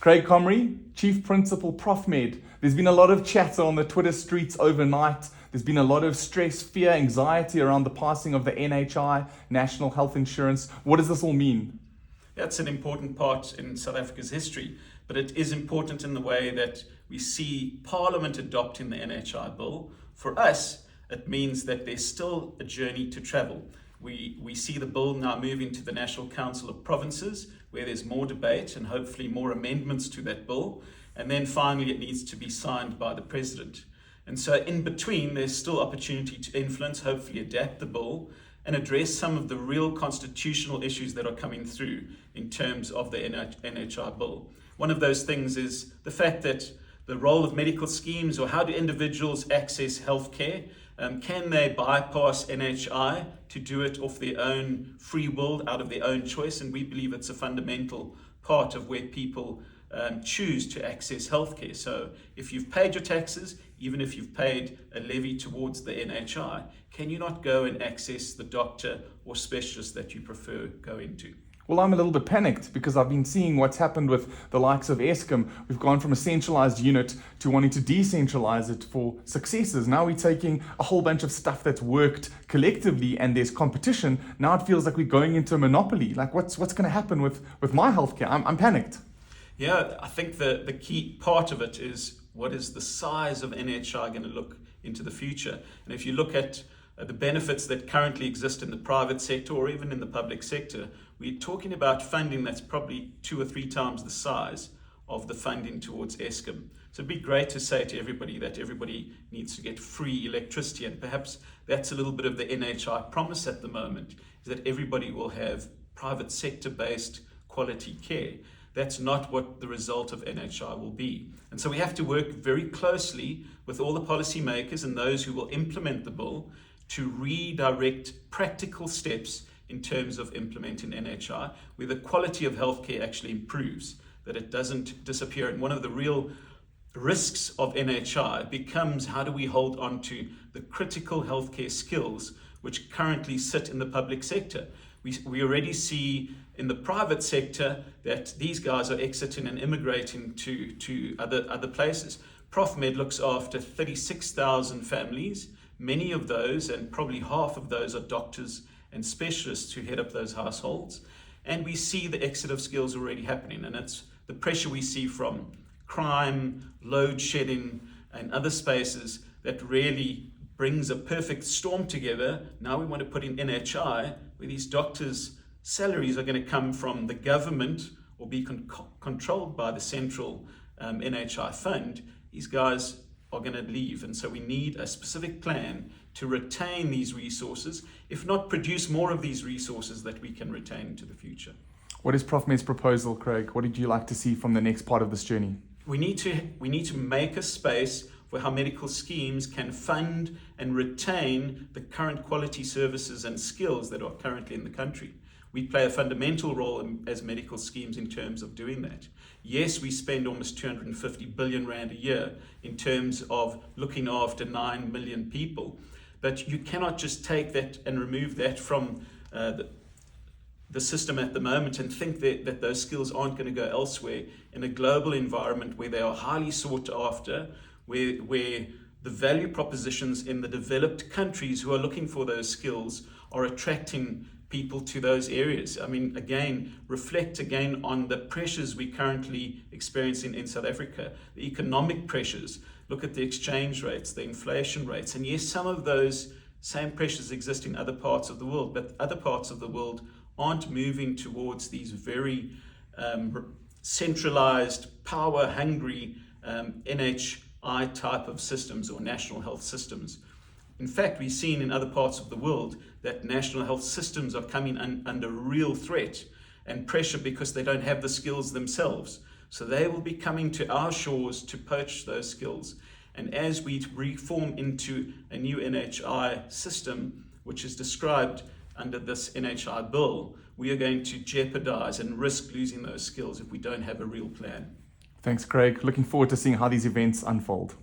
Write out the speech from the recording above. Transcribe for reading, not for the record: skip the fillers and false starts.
Craig Comrie, Chief Principal Profmed. There's been a lot of chatter on the Twitter streets overnight. There's been a lot of stress, fear, anxiety around the passing of the NHI, National Health Insurance. What does this all mean? That's an important part in South Africa's history, but it is important in the way that we see Parliament adopting the NHI bill. For us, it means that there's still a journey to travel. We see the bill now moving to the National Council of Provinces, where there's more debate and hopefully more amendments to that bill. And then finally, it needs to be signed by the President. And so in between, there's still opportunity to influence, hopefully adapt the bill and address some of the real constitutional issues that are coming through in terms of the NHI bill. One of those things is the fact that the role of medical schemes, or how do individuals access healthcare? Can they bypass NHI to do it off their own free will, out of their own choice? And we believe it's a fundamental part of where people choose to access healthcare. So if you've paid your taxes, even if you've paid a levy towards the NHI, can you not go and access the doctor or specialist that you prefer going to? Well, I'm a little bit panicked because I've been seeing what's happened with the likes of Eskom. We've gone from a centralized unit to wanting to decentralize it for successes. Now we're taking a whole bunch of stuff that's worked collectively and there's competition. Now it feels like we're going into a monopoly. Like what's going to happen with my healthcare? I'm panicked. Yeah, I think the key part of it is what is the size of NHI going to look into the future? And if you look at the benefits that currently exist in the private sector or even in the public sector, we're talking about funding that's probably 2 or 3 times the size of the funding towards Eskom. So it'd be great to say to everybody that everybody needs to get free electricity, and perhaps that's a little bit of the NHI promise at the moment, is that everybody will have private sector-based quality care. That's not what the result of NHI will be. And so we have to work very closely with all the policymakers and those who will implement the bill to redirect practical steps in terms of implementing NHI, where the quality of healthcare actually improves, that it doesn't disappear. And one of the real risks of NHI becomes how do we hold on to the critical healthcare skills which currently sit in the public sector. We already see in the private sector that these guys are exiting and immigrating to other places. Profmed looks after 36,000 families. Many of those, and probably half of those, are doctors and specialists who head up those households. And we see the exit of skills already happening. And it's the pressure we see from crime, load shedding, and other spaces that really brings a perfect storm together. Now we want to put in NHI, where these doctors' salaries are going to come from the government or be controlled by the central NHI fund. These guys are going to leave. And so we need a specific plan to retain these resources, if not produce more of these resources that we can retain into the future. What is Profmed's proposal, Craig? What did you like to see from the next part of this journey? We need to make a space for how medical schemes can fund and retain the current quality services and skills that are currently in the country. We play a fundamental role as medical schemes in terms of doing that. Yes, we spend almost 250 billion rand a year in terms of looking after 9 million people, but you cannot just take that and remove that from the system at the moment and think that those skills aren't going to go elsewhere in a global environment where they are highly sought after, where the value propositions in the developed countries who are looking for those skills are attracting people to those areas. I mean, reflect again on the pressures we currently experiencing in South Africa, the economic pressures. Look at the exchange rates, the inflation rates. And yes, some of those same pressures exist in other parts of the world, but other parts of the world aren't moving towards these very centralized, power-hungry NHI type of systems or national health systems. In fact, we've seen in other parts of the world that national health systems are coming under real threat and pressure because they don't have the skills themselves. So they will be coming to our shores to poach those skills. And as we reform into a new NHI system, which is described under this NHI bill, we are going to jeopardize and risk losing those skills if we don't have a real plan. Thanks, Craig. Looking forward to seeing how these events unfold.